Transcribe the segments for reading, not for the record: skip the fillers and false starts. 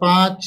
5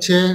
6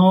9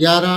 11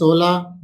16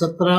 17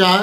4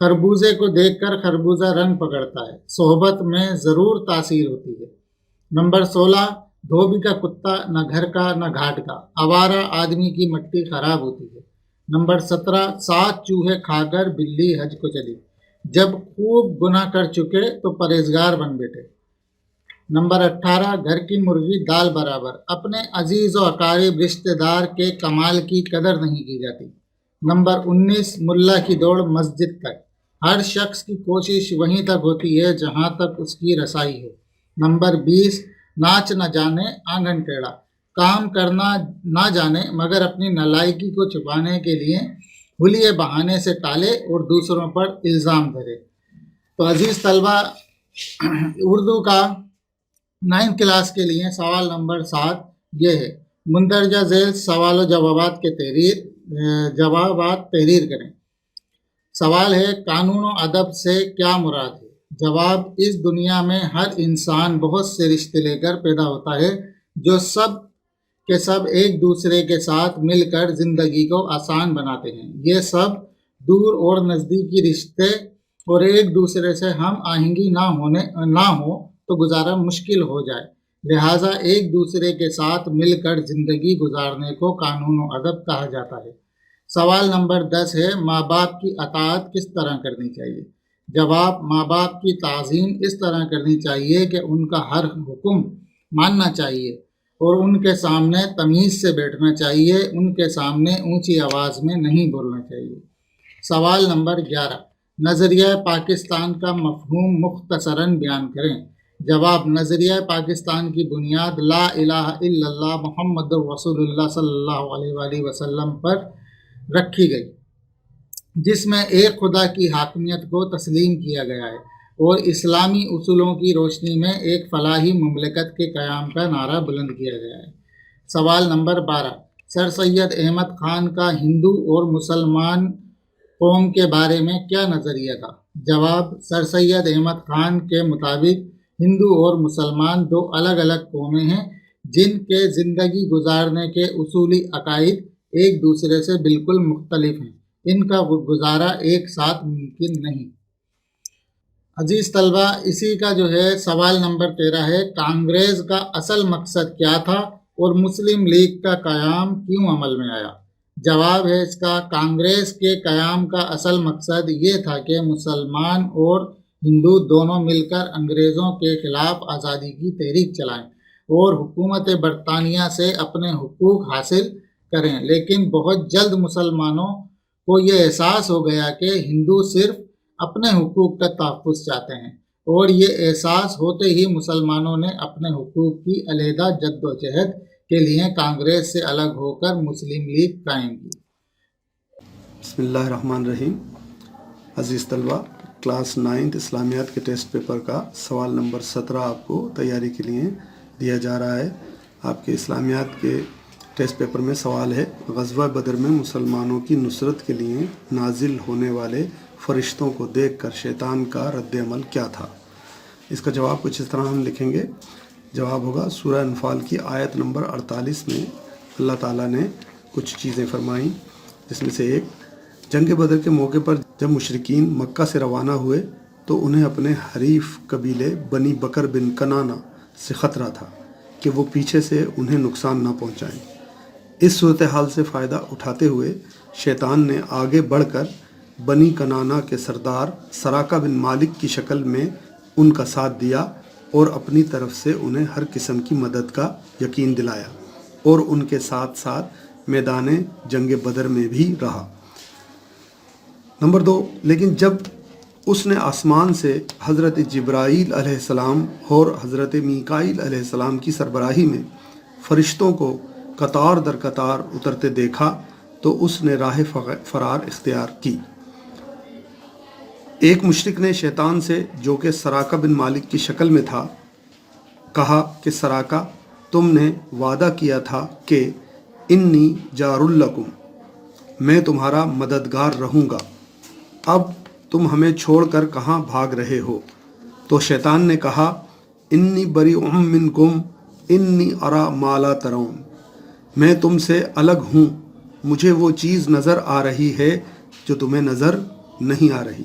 खरबूजे को देखकर खरबूजा रंग पकड़ता है, सोहबत में ज़रूर तासीर होती है। नंबर 16, धोबी का कुत्ता न घर का न घाट का, आवारा आदमी की मट्टी खराब होती है। नंबर 17, 7 चूहे खाकर बिल्ली हज को चली, जब खूब गुनाह कर चुके तो परहेजगार बन बैठे। नंबर 18, घर की मुर्गी दाल बराबर, अपने अजीज व अकारिब रिश्तेदार के कमाल की कदर नहीं की जाती। नंबर 19, मुल्ला की दौड़ मस्जिद तक, हर शख्स की कोशिश वहीं तक होती है जहां तक उसकी रसाई हो। नंबर 20, नाच न जाने आंगन टेढ़ा, काम करना ना जाने मगर अपनी नालायकी को छुपाने के लिए हुलिये बहाने से टाले और दूसरों पर इल्ज़ाम धरे। तो अजीज़ तलबा, उर्दू का 9th क्लास के लिए सवाल नंबर 7 ये है, मुंदरजा झेल सवाल जवाबात के जवाबात तहरीर करें। सवाल है, कानून और अदब से क्या मुराद है? जवाब, इस दुनिया में हर इंसान बहुत से रिश्ते लेकर पैदा होता है जो सब के सब एक दूसरे के साथ मिलकर ज़िंदगी को आसान बनाते हैं। ये सब दूर और नज़दीकी रिश्ते और एक दूसरे से हम आहंगी ना हो तो गुजारा मुश्किल हो जाए, लिहाजा एक दूसरे के साथ मिलकर ज़िंदगी गुजारने को कानून और अदब कहा जाता है। सवाल नंबर 10 है, माँ बाप की अताअत किस तरह करनी चाहिए? जवाब, माँ बाप की ताज़ीम इस तरह करनी चाहिए कि उनका हर हुक्म मानना चाहिए और उनके सामने तमीज़ से बैठना चाहिए, उनके सामने ऊंची आवाज़ में नहीं बोलना चाहिए। सवाल नंबर 11, नज़रिया पाकिस्तान का मफ़हूम मुख्तसरन बयान करें। जवाब, नज़रिया पाकिस्तान की बुनियाद ला इलाहा इल्लल्लाह मुहम्मदुर रसूलुल्लाह सल्लल्लाहु अलैहि वसल्लम पर रखी गई, जिसमें एक खुदा की हाकमियत को तस्लीम किया गया है और इस्लामी उसूलों की रोशनी में एक फलाही मुमलिकत के क़याम का नारा बुलंद किया गया है। सवाल नंबर 12, सर सैयद अहमद ख़ान का हिंदू और मुसलमान कौम के बारे में क्या नज़रिया था? जवाब, सर सैयद अहमद ख़ान के मुताबिक हिंदू और मुसलमान दो अलग अलग कौमें हैं जिनके ज़िंदगी गुजारने के उसूली अकायद एक दूसरे से बिल्कुल मुख्तलिफ हैं, इनका गुजारा एक साथ मुमकिन नहीं। अजीज़ तलबा, इसी का जो है सवाल नंबर 13 है, कांग्रेस का असल मकसद क्या था और मुस्लिम लीग का क़याम क्यों अमल में आया? जवाब है इसका, कांग्रेस के क़याम का असल मकसद ये था कि मुसलमान और हिंदू दोनों मिलकर अंग्रेज़ों के ख़िलाफ़ आज़ादी की तहरीक चलाएं और हुकूमत बरतानिया से अपने हुकूक हासिल करें। लेकिन बहुत जल्द मुसलमानों को ये एहसास हो गया कि हिंदू सिर्फ अपने हुकूक का तहफ़्फ़ुज़ चाहते हैं और ये एहसास होते ही मुसलमानों ने अपने हुकूक की अलहदा जद्दोजहद के लिए कांग्रेस से अलग होकर मुस्लिम लीग कायम की। बिस्मिल्लाहिर्रहमानिर्रहीम। अज़ीज़ तलबा, क्लास 9th इस्लामियात के टेस्ट पेपर का सवाल नंबर 17 आपको तैयारी के लिए दिया जा रहा है। आपके इस्लामियात के टेस्ट पेपर में सवाल है, ग़ज़वा बदर में मुसलमानों की नुसरत के लिए नाजिल होने वाले फ़रिश्तों को देखकर शैतान का रद्द-ए-अमल क्या था? इसका जवाब कुछ इस तरह हम लिखेंगे। जवाब होगा, सूरह अनफ़ाल की आयत नंबर 48 में अल्लाह ताला ने कुछ चीज़ें फरमाईं, जिसमें से एक, जंग बदर के मौके पर जब मुशरिकीन मक्का से रवाना हुए तो उन्हें अपने हरीफ कबीले बनी बकर बिन कनाना से ख़तरा था कि वो पीछे से उन्हें नुकसान ना पहुँचाएँ। इस सूरत हाल से फ़ायदा उठाते हुए शैतान ने आगे बढ़कर बनी कनाना के सरदार सराका बिन मालिक की शक्ल में उनका साथ दिया और अपनी तरफ से उन्हें हर किस्म की मदद का यकीन दिलाया और उनके साथ साथ मैदान जंग बदर में भी रहा। नंबर 2, लेकिन जब उसने आसमान से हज़रत जिब्राईल अलैहिस्सलाम और हज़रत मीकाईल अलैहिस्सलाम की सरबराही में फ़रिश्तों को कतार दर कतार उतरते देखा तो उसने राह फ़रार इख्तियार की। एक मुशरिक ने शैतान से, जो कि सराका बिन मालिक की शक्ल में था, कहा कि सराका, तुमने वादा किया था कि इन्नी जारुल्लकुम, मैं तुम्हारा मददगार रहूँगा, अब तुम हमें छोड़कर कहाँ भाग रहे हो? तो शैतान ने कहा, इन्नी बरीउम मिनकुम इन्नी अरा माला तरौन, मैं तुमसे अलग हूँ, मुझे वो चीज़ नज़र आ रही है जो तुम्हें नज़र नहीं आ रही।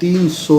300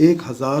1000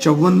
54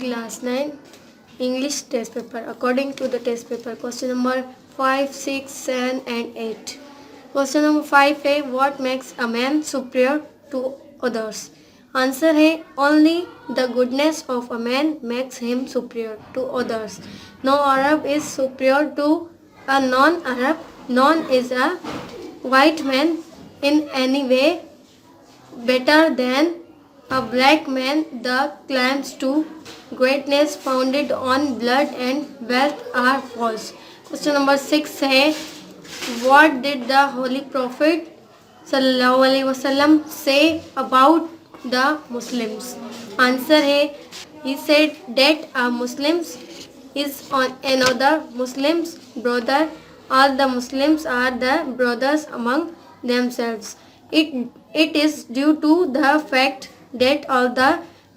Class 9 English test paper. According to the test paper, question number 5, 6, 7 and 8. Question number 5 है, what makes a man superior to others? Answer है, only the goodness of a man makes him superior to others. No Arab is superior to a non-Arab. None is a white man in any way better than a black man. The claims to greatness founded on blood and wealth are false. Question number 6 है, what did the Holy Prophet sallallahu alaihi wasallam say about the Muslims? Answer है, he said that a Muslim is on another Muslim's brother. All the Muslims are the brothers among themselves. It is due to the fact that all the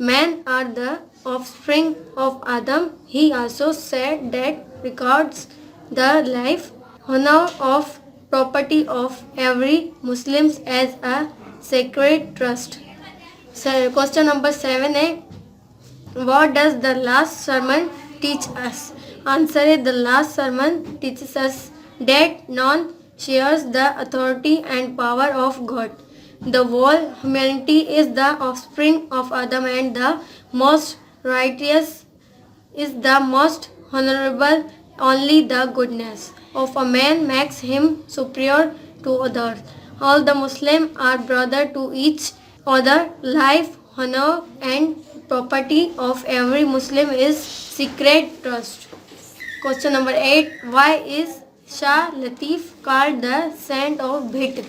men are the offspring of Adam. He also said that regards the life, honor of property of every Muslim as a sacred trust. Question number 7 है, what does the last sermon teach us? Answer है, the last sermon teaches us that none shares the authority and power of God. The whole humanity is the offspring of Adam, and the most righteous is the most honorable. Only the goodness of a man makes him superior to others. All the Muslims are brother to each other. Life, honor and property of every Muslim is sacred trust. Question number 8, why is Shah Latif called the sand of Bhit?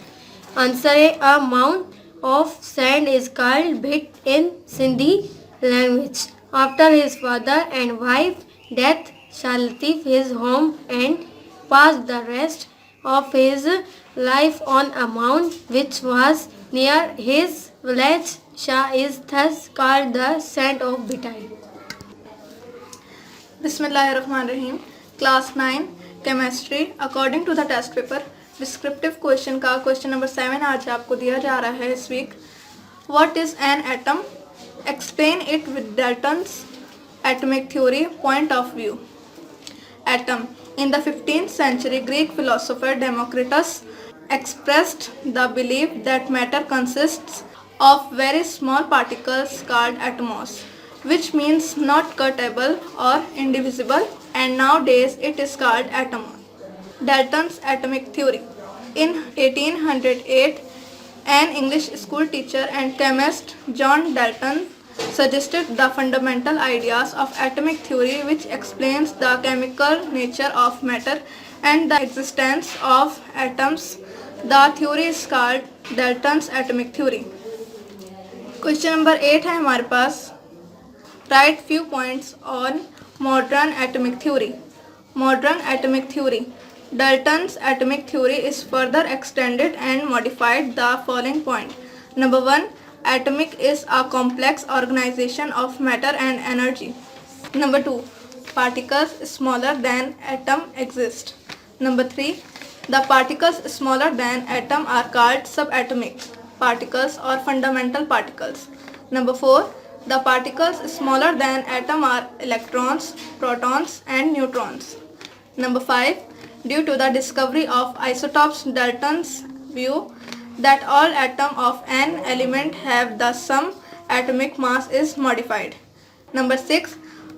Answer है, a mound of sand is called Bhit in Sindhi language. After his father and wife death, Shah Latif his home and passed the rest of his life on a mound which was near his village. Shah is thus called the sand of Bhitai. बिस्मिल्लाहिर्रहमानिर्रहीम। Class 9 chemistry. According to the test paper, descriptive question का question number 7 आज आपको दिया जा रहा है इस week. What is an atom? Explain it with Dalton's atomic theory point of view. Atom. In the 15th century, Greek philosopher Democritus expressed the belief that matter consists of very small particles called atomos, which means not cuttable or indivisible, and nowadays it is called atom. Dalton's atomic theory. In 1808, an English school teacher and chemist, John Dalton, suggested the fundamental ideas of atomic theory, which explains the chemical nature of matter and the existence of atoms. The theory is called Dalton's atomic theory. Question number 8 है हमारे पास, write few points on modern atomic theory. Modern atomic theory. Dalton's atomic theory is further extended and modified the following point. Number 1, atomic is a complex organization of matter and energy. Number 2, particles smaller than atom exist. Number 3, the particles smaller than atom are called subatomic particles or fundamental particles. Number 4, the particles smaller than atom are electrons, protons and neutrons. Number 5, due to the discovery of isotopes, Dalton's view that all atoms of an element have the same atomic mass is modified. Number 6,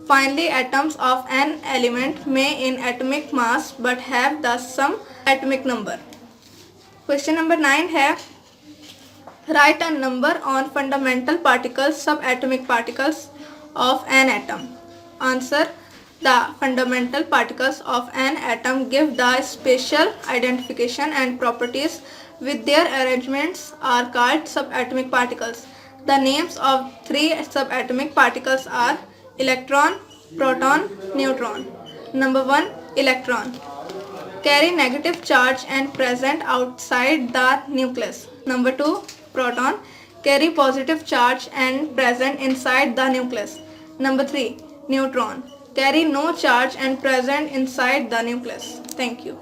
finally atoms of an element may in atomic mass but have the same atomic number. Question number 9 है, write a number on fundamental particles, subatomic particles of an atom. Answer, the fundamental particles of an atom give the spatial identification and properties with their arrangements are called subatomic particles. The names of 3 subatomic particles are electron, proton, neutron. Number 1. Electron. Carry negative charge and present outside the nucleus. Number 2. Proton. Carry positive charge and present inside the nucleus. Number 3. Neutron. Carry no charge and present inside the nucleus. Thank you.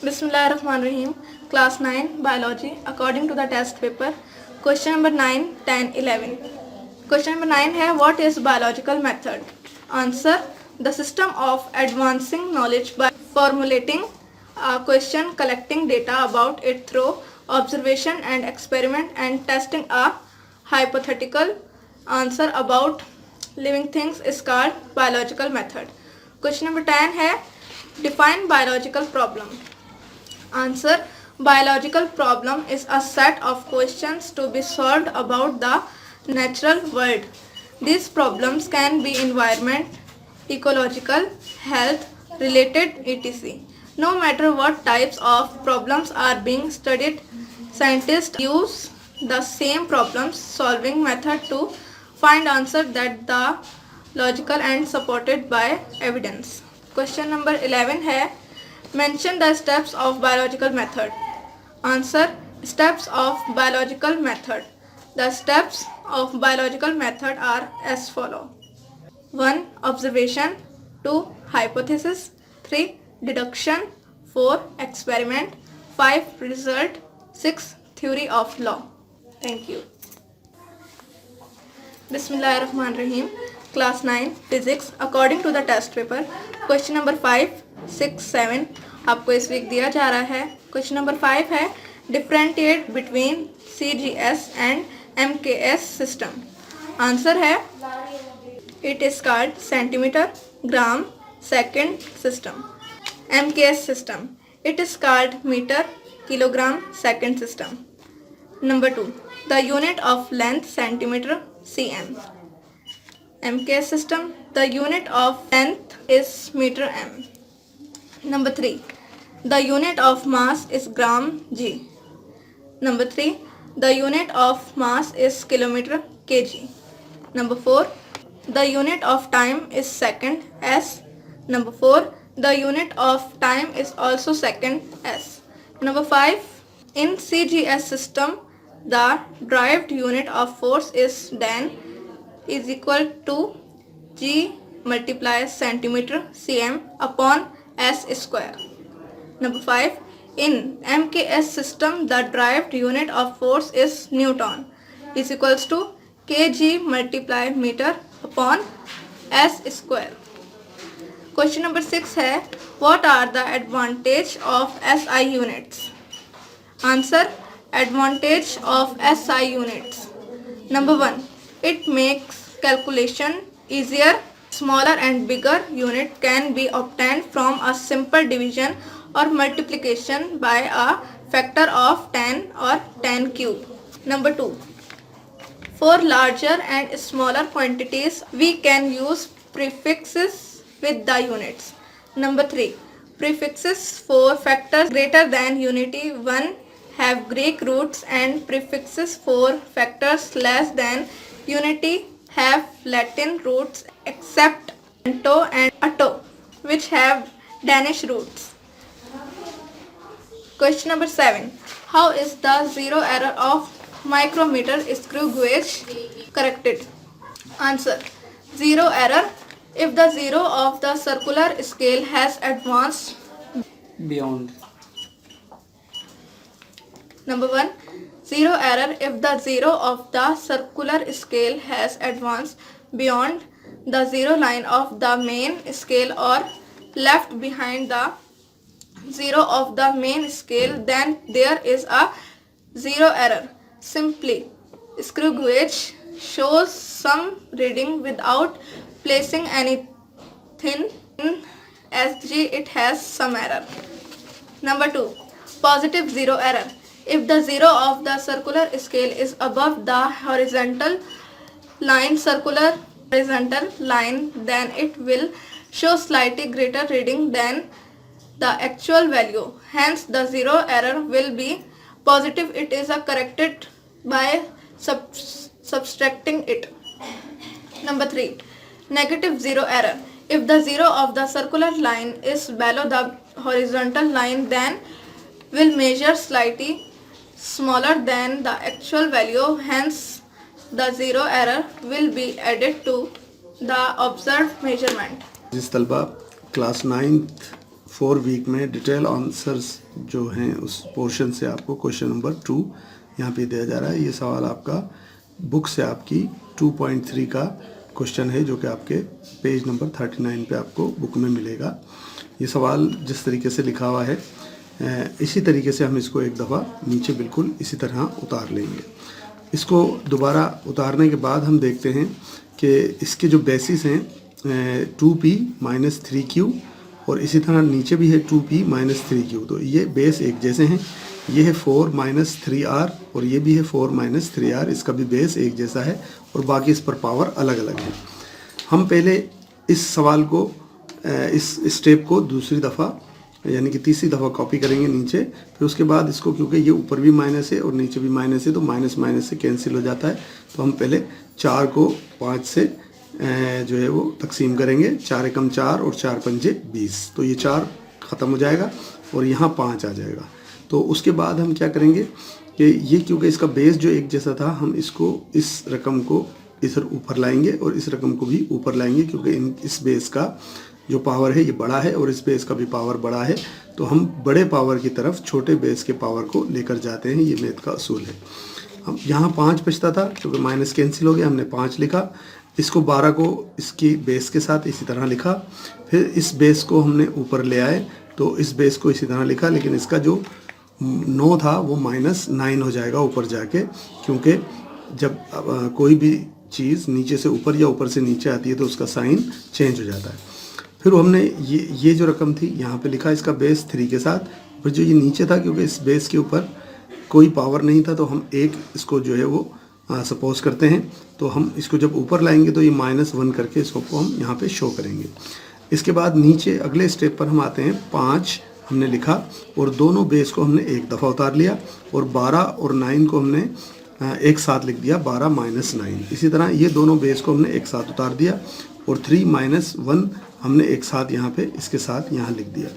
Bismillahirrahmanirrahim. Class 9 Biology according to the test paper. Question number 9, 10, 11. Question number 9 है what is biological method? Answer: the system of advancing knowledge by formulating a question, collecting data about it through observation and experiment, and testing a hypothetical answer about living things is called biological method. Question number 10 है define biological problem. Answer: biological problem is a set of questions to be solved about the natural world. These problems can be environment, ecological, health, related, etc. No matter what types of problems are being studied, scientists use the same problem solving method to find answer that the logical and supported by evidence. Question number 11 है mention the steps of biological method. Answer: steps of biological method. The steps of biological method are as follow. 1. Observation. 2. Hypothesis. 3. Deduction. 4. Experiment. 5. Result. 6. Theory of law. Thank you. Bismillahirrahmanirrahim. Class 9 Physics according to the test paper. Question number 5, 6, 7 आपको इस week दिया जा रहा है. Question number 5 है differentiate between CGS and MKS system. Answer है it is called centimeter, gram, second system. MKS system it is called meter, kilogram, second system. Number 2. The unit of length centimeter, cm. MKS system the unit of length is meter m. Number 3. The unit of mass is gram g. Number 3. The unit of mass is kilometer kg. Number 4. The unit of time is second s. Number 4. The unit of time is also second s. Number 5. In CGS system, the derived unit of force is Dan is equal to G multiply centimeter cm upon s square. Number 5. In MKS system, the derived unit of force is Newton is equals to kg multiply meter upon s square. Question number 6 है what are the advantage of SI units? Answer: advantage of SI units. Number 1. It makes calculation easier. Smaller and bigger unit can be obtained from a simple division or multiplication by a factor of 10 or 10 cube. Number 2. For larger and smaller quantities, we can use prefixes with the units. Number 3. Prefixes for factors greater than unity 1 have Greek roots, and prefixes for factors less than unity have Latin roots except ento and atto, which have Danish roots. Question number 7. How is the zero error of micrometer screw gauge corrected? Answer: zero error if the zero of the circular scale has advanced beyond. Number 1. Zero error if the zero of the circular scale has advanced beyond the zero line of the main scale or left behind the zero of the main scale, then there is a zero error. Simply, screw gauge shows some reading without placing anything in SG, it has some error. Number 2. Positive zero error. If the zero of the circular scale is above the horizontal line, then it will show slightly greater reading than the actual value. Hence, the zero error will be Positive it is corrected by subtracting it. Number 3. Negative zero error. If the zero of the circular line is below the horizontal line, then will measure slightly smaller than the actual value. Hence, the zero error will be added to the observed measurement. जिस तलबा class 9th 4 week में detail answers जो हैं उस portion से आपको question number 2 यहाँ पे दिया जा रहा है। ये सवाल आपका बुक से आपकी 2.3 का क्वेश्चन है जो कि आपके पेज नंबर 39 पे आपको बुक में मिलेगा। ये सवाल जिस तरीके से लिखा हुआ है इसी तरीके से हम इसको एक दफ़ा नीचे बिल्कुल इसी तरह उतार लेंगे। इसको दोबारा उतारने के बाद हम देखते हैं कि इसके जो बेसिस हैं 2p माइनस 3q और इसी तरह नीचे भी है 2p माइनस 3q, तो ये बेस एक जैसे हैं। ये है 4 माइनस 3r और ये भी है 4 माइनस 3r, इसका भी बेस एक जैसा है और बाकी इस पर पावर अलग अलग है। हम पहले इस सवाल को इस स्टेप को दूसरी दफ़ा यानी कि तीसरी दफ़ा कॉपी करेंगे नीचे, फिर उसके बाद इसको क्योंकि ये ऊपर भी माइनस है और नीचे भी माइनस है तो माइनस माइनस से कैंसिल हो जाता है, तो हम पहले 4 को 5 से जो है वो तकसीम करेंगे। 4 एकम 4 और 4 पंजे 20, तो ये 4 ख़त्म हो जाएगा और यहाँ 5 आ जाएगा। तो उसके बाद हम क्या करेंगे कि ये क्योंकि इसका बेस जो एक जैसा था, हम इसको इस रकम को इधर ऊपर लाएंगे और इस रकम को भी ऊपर लाएंगे क्योंकि इस बेस का जो पावर है ये बड़ा है और इस बेस का भी पावर बड़ा है, तो हम बड़े पावर की तरफ छोटे बेस के पावर को लेकर जाते हैं। ये मैथ का असूल है। अब यहाँ 5 बचता था क्योंकि माइनस कैंसिल हो गया, हमने 5 लिखा। इसको 12 को इसकी बेस के साथ इसी तरह लिखा, फिर इस बेस को हमने ऊपर ले आए तो इस बेस को इसी तरह लिखा, लेकिन इसका जो 9 था वो माइनस 9 हो जाएगा ऊपर जाके, क्योंकि जब कोई भी चीज़ नीचे से ऊपर या ऊपर से नीचे आती है तो उसका साइन चेंज हो जाता है। फिर हमने ये जो रकम थी यहाँ पे लिखा इसका बेस 3 के साथ, फिर जो ये नीचे था क्योंकि इस बेस के ऊपर कोई पावर नहीं था तो हम एक इसको जो है वो सपोज करते हैं, तो हम इसको जब ऊपर लाएंगे तो ये -1 करके इसको हम यहाँ पे शो करेंगे। इसके बाद नीचे अगले स्टेप पर हम आते हैं। 5 हमने लिखा और दोनों बेस को हमने एक दफ़ा उतार लिया और 12 और 9 को हमने एक साथ लिख दिया 12 माइनस 9। इसी तरह ये दोनों बेस को हमने एक साथ उतार दिया और 3 माइनस 1 हमने एक साथ यहाँ पे इसके साथ यहाँ लिख दिया।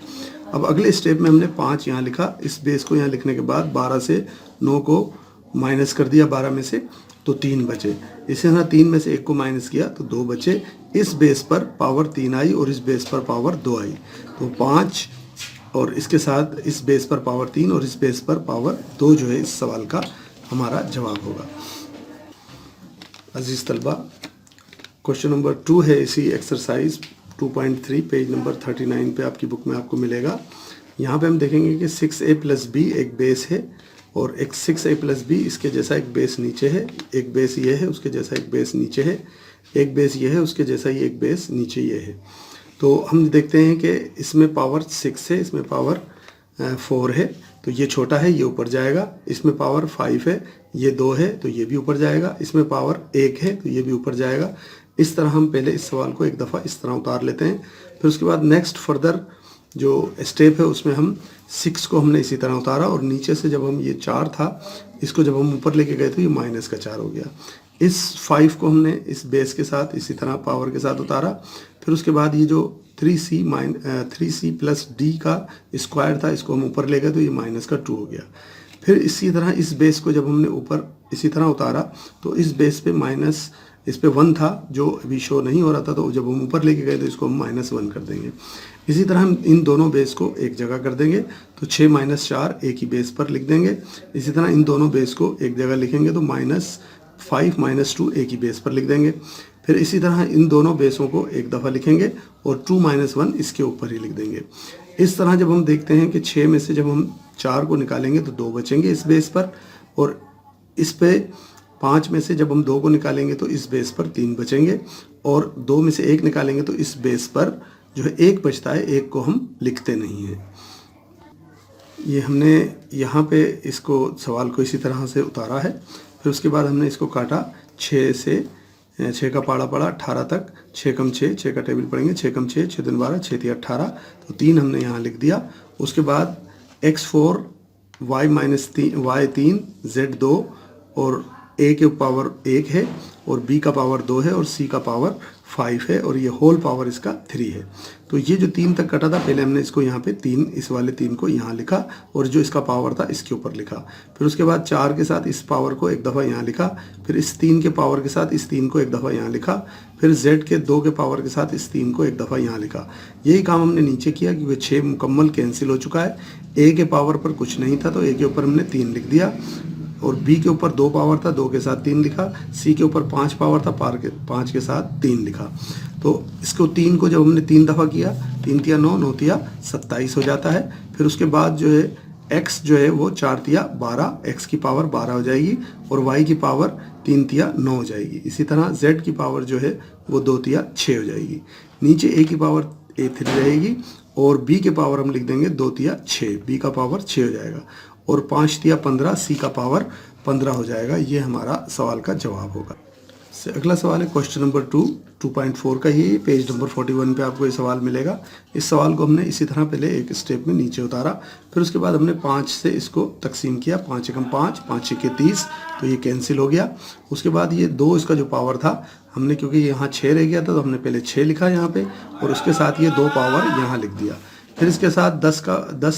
अब अगले स्टेप में हमने 5 यहाँ लिखा, इस बेस को यहाँ लिखने के बाद 12 से 9 को माइनस कर दिया 12 में से, तो 3 बचे। इसी तरह 3 में से 1 को माइनस किया तो 2 बचे। इस बेस पर पावर 3 आई और इस बेस पर पावर 2 आई, तो 5 और इसके साथ इस बेस पर पावर 3 और इस बेस पर पावर 2 जो है इस सवाल का हमारा जवाब होगा। अजीज़ तलबा, क्वेश्चन नंबर 2 है इसी एक्सरसाइज 2.3 पेज नंबर 39 पे आपकी बुक में आपको मिलेगा। यहाँ पे हम देखेंगे कि 6a + b एक बेस है और एक 6a + b इसके जैसा एक बेस नीचे है, एक बेस ये है उसके जैसा एक बेस नीचे है, एक बेस ये है उसके जैसा ही एक बेस नीचे ये है। तो हम देखते हैं कि इसमें पावर 6 है, इसमें पावर 4 है, तो ये छोटा है ये ऊपर जाएगा। इसमें पावर 5 है, ये 2 है तो ये भी ऊपर जाएगा। इसमें पावर 1 है तो ये भी ऊपर जाएगा। इस तरह हम पहले इस सवाल को एक दफ़ा इस तरह उतार लेते हैं। फिर उसके बाद नेक्स्ट फर्दर जो स्टेप है उसमें हम 6 को हमने इसी तरह उतारा और नीचे से जब हम ये 4 था इसको जब हम ऊपर लेके गए तो ये -4 हो गया। इस 5 को हमने इस बेस के साथ इसी तरह पावर के साथ उतारा। फिर उसके बाद ये जो 3c + d का स्क्वायर था इसको हम ऊपर ले गए तो ये -2 हो गया। फिर इसी तरह इस बेस को जब हमने ऊपर इसी तरह उतारा तो इस बेस पे इस पे 1 था जो अभी शो नहीं हो रहा था, तो जब हम ऊपर लेके गए तो इसको हम -1 कर देंगे। इसी तरह हम इन दोनों बेस को एक जगह कर देंगे तो 6 - 4 एक ही बेस पर लिख देंगे। इसी तरह इन दोनों बेस को एक जगह लिखेंगे तो -5 - 2 एक ही बेस पर लिख देंगे। फिर इसी तरह इन दोनों बेसों को एक दफ़ा लिखेंगे और 2 - 1 इसके ऊपर ही लिख देंगे। इस तरह जब हम देखते हैं कि 6 में से जब हम 4 को निकालेंगे तो 2 बचेंगे इस बेस पर, और इस पे 5 में से जब हम 2 को निकालेंगे तो इस बेस पर 3 बचेंगे, और 2 में से 1 निकालेंगे तो इस बेस पर जो है 1 बचता है, 1 को हम लिखते नहीं हैं। ये हमने यहाँ पे इसको सवाल को इसी तरह से उतारा है। फिर उसके बाद हमने इसको काटा 6 का पाड़ा पड़ा 18 तक, 6 कम 6, 6 का टेबल पढ़ेंगे, 6 कम 6, 6 दूनी 12, 6 तिया 18, तो 3 हमने यहाँ लिख दिया। उसके बाद x4 y3 z2 और a के पावर 1 है और b का पावर 2 है और c का पावर 5 है और ये होल पावर इसका 3 है। तो ये जो 3 तक कटा था पहले हमने इसको यहाँ पे 3 इस वाले 3 को यहाँ लिखा और जो इसका पावर था इसके ऊपर लिखा। फिर उसके बाद 4 के साथ इस पावर को एक दफ़ा यहाँ लिखा, फिर इस 3 के पावर के साथ इस 3 को एक दफ़ा यहाँ लिखा, फिर z के 2 के पावर के साथ इस 3 को एक दफ़ा यहाँ लिखा। यही काम हमने नीचे किया क्योंकि 6 मुकम्मल कैंसिल हो चुका है। a के पावर पर कुछ नहीं था तो a के ऊपर हमने 3 लिख दिया और b के ऊपर 2 पावर था, 2 के साथ 3 लिखा, c के ऊपर 5 पावर था, 5 के साथ 3 लिखा। तो इसको 3 को जब हमने 3 दफ़ा किया, 3 तिया 9, 9 तिया 27 हो जाता है। फिर उसके बाद जो है x जो है वो 4 तिया 12, x की पावर 12 हो जाएगी और y की पावर 3 तिया 9 हो जाएगी। इसी तरह z की पावर जो है वो 2 तिया 6 हो जाएगी। नीचे a की पावर 3 रहेगी और b के पावर हम लिख देंगे 2 तिया 6, b का पावर 6 हो जाएगा और 5 तिया 15, c का पावर 15 हो जाएगा। ये हमारा सवाल का जवाब होगा। अगला सवाल है क्वेश्चन नंबर 2.4 का ही, पेज नंबर 41 पे आपको ये सवाल मिलेगा। इस सवाल को हमने इसी तरह पहले एक स्टेप में नीचे उतारा, फिर उसके बाद हमने 5 से इसको तकसीम किया, 5 एकम 5, 5 छक्के 30, तो ये कैंसिल हो गया। उसके बाद ये 2 इसका जो पावर था हमने, क्योंकि यहाँ 6 रह गया था तो हमने पहले 6 लिखा यहाँ पे और उसके साथ ये 2 पावर यहाँ लिख दिया। फिर इसके साथ 10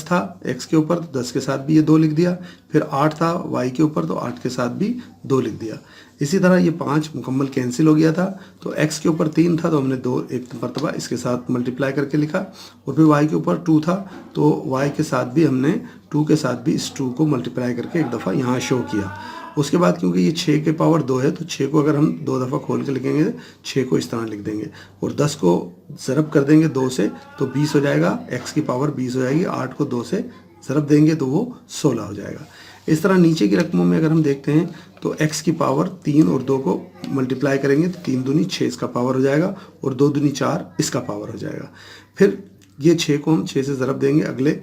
था x के ऊपर तो 10 के साथ भी ये 2 लिख दिया। फिर 8 था y के ऊपर तो 8 के साथ भी 2 लिख दिया। इसी तरह ये 5 मुकम्मल कैंसिल हो गया था तो x के ऊपर 3 था तो हमने 2 एक मरतबा इसके साथ मल्टीप्लाई करके लिखा और फिर y के ऊपर 2 था तो y के साथ भी हमने 2 के साथ भी इस 2 को मल्टीप्लाई करके एक दफ़ा यहाँ शो किया। उसके बाद क्योंकि ये 6 के पावर 2 है तो 6 को अगर हम 2 दफ़ा खोल के लिखेंगे 6 को इस तरह लिख देंगे और 10 को ज़रब कर देंगे 2 से तो 20 हो जाएगा, x की पावर 20 हो जाएगी। 8 को 2 से ज़रब देंगे तो वो 16 हो जाएगा। इस तरह नीचे की रकमों में अगर हम देखते हैं तो x की पावर 3 और 2 को मल्टीप्लाई करेंगे तो 3 दूनी 6 इसका पावर हो जाएगा और 2 दूनी 4 इसका पावर हो जाएगा। फिर ये 6 को हम 6 से ज़रब देंगे अगले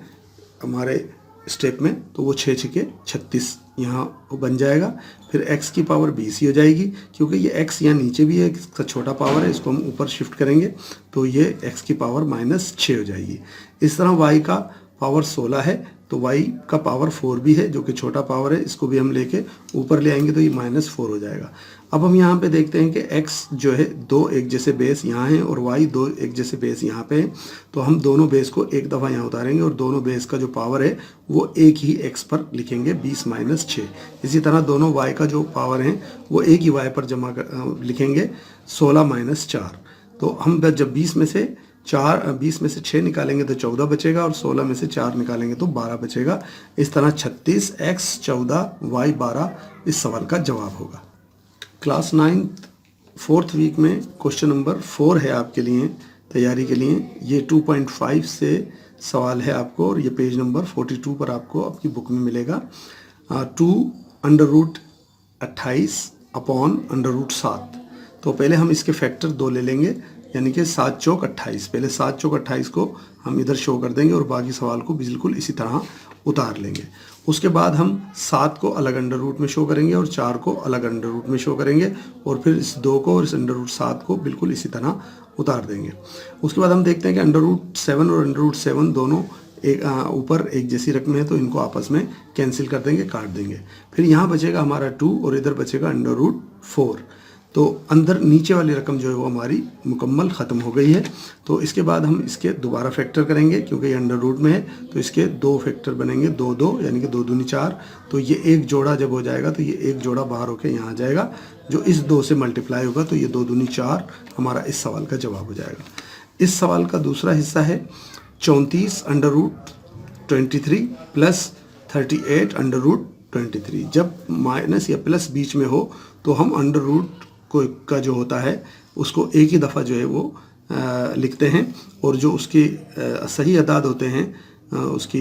हमारे स्टेप में तो वो 6 छक्के 36 यहाँ बन जाएगा। फिर x की पावर 20 ही हो जाएगी क्योंकि ये x यहाँ नीचे भी है, इसका छोटा पावर है, इसको हम ऊपर शिफ्ट करेंगे तो ये x की पावर -6 हो जाएगी। इस तरह y का पावर 16 है तो y का पावर 4 भी है जो कि छोटा पावर है, इसको भी हम लेके ऊपर ले आएंगे तो ये -4 हो जाएगा। अब हम यहाँ पे देखते हैं कि x जो है 2 एक जैसे बेस यहाँ हैं और y 2 एक जैसे बेस यहाँ पे हैं तो हम दोनों बेस को एक दफ़ा यहाँ उतारेंगे और दोनों बेस का जो पावर है वो एक ही x पर लिखेंगे 20 - 6। इसी तरह दोनों y का जो पावर हैं वो एक ही y पर लिखेंगे 16 - 4। तो हम जब 20 में से 6 निकालेंगे तो 14 बचेगा और 16 में से 4 निकालेंगे तो 12 बचेगा। इस तरह 36 x 14 y 12 इस सवाल का जवाब होगा। क्लास 9 4th वीक में क्वेश्चन नंबर 4 है आपके लिए तैयारी के लिए। ये 2.5 से सवाल है आपको और ये पेज नंबर 42 पर आपको आपकी बुक में मिलेगा। 2√28 अपॉन √7। तो पहले हम इसके फैक्टर 2 ले लेंगे यानी कि 7 चौक 28। पहले 7 चौक 28 को हम इधर शो कर देंगे और बाकी सवाल को बिल्कुल इसी तरह उतार लेंगे। उसके बाद हम 7 को अलग अंडर रूट में शो करेंगे और 4 को अलग अंडर रूट में शो करेंगे और फिर इस 2 को और इस √7 को बिल्कुल इसी तरह उतार देंगे। उसके बाद हम देखते हैं कि √7 और √7 दोनों एक ऊपर एक जैसी रकम है तो इनको आपस में कैंसिल कर देंगे, काट देंगे। फिर यहाँ बचेगा हमारा 2 और इधर बचेगा √4। तो अंदर नीचे वाली रकम जो है वो हमारी मुकम्मल ख़त्म हो गई है। तो इसके बाद हम इसके दोबारा फैक्टर करेंगे क्योंकि ये अंडर रूट में है तो इसके 2 फैक्टर बनेंगे 2 2 यानी कि 2 दूनी 4। तो ये एक जोड़ा जब हो जाएगा तो ये एक जोड़ा बाहर होकर यहाँ आ जाएगा जो इस 2 से मल्टीप्लाई होगा तो ये 2 दूनी 4 हमारा इस सवाल का जवाब हो जाएगा। इस सवाल का दूसरा हिस्सा है 34 √23 प्लस 38 √23। जब माइनस या प्लस बीच में हो तो हम अंडर रूट का जो होता है उसको एक ही दफ़ा जो है वो लिखते हैं और जो उसकी सही अदाद होते हैं उसकी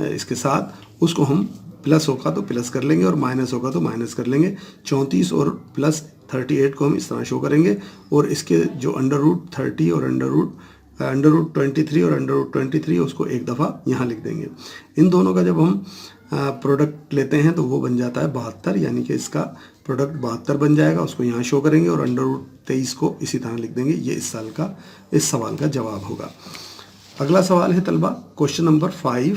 इसके साथ उसको हम प्लस होगा तो प्लस कर लेंगे और माइनस होगा तो माइनस कर लेंगे। 34 और प्लस 38 को हम इस तरह शो करेंगे और इसके जो √30 और √23 और √23 उसको एक दफ़ा यहाँ लिख देंगे। इन दोनों का जब हम प्रोडक्ट लेते हैं तो वो बन जाता है 72 यानी कि इसका प्रोडक्ट 72 बन जाएगा। उसको यहाँ शो करेंगे और √23 को इसी तरह लिख देंगे। ये इस सवाल का जवाब होगा। अगला सवाल है तलबा question number 5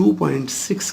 2.6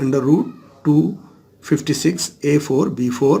√256A4B4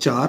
4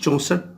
64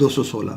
216.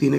3 ×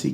C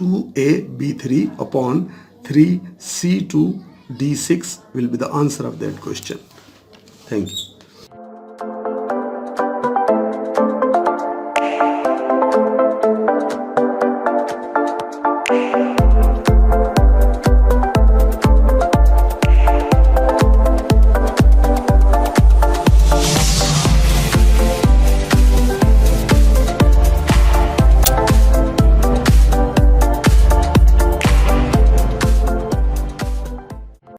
2AB3/3 C2D6 will be the answer of that question. Thank you.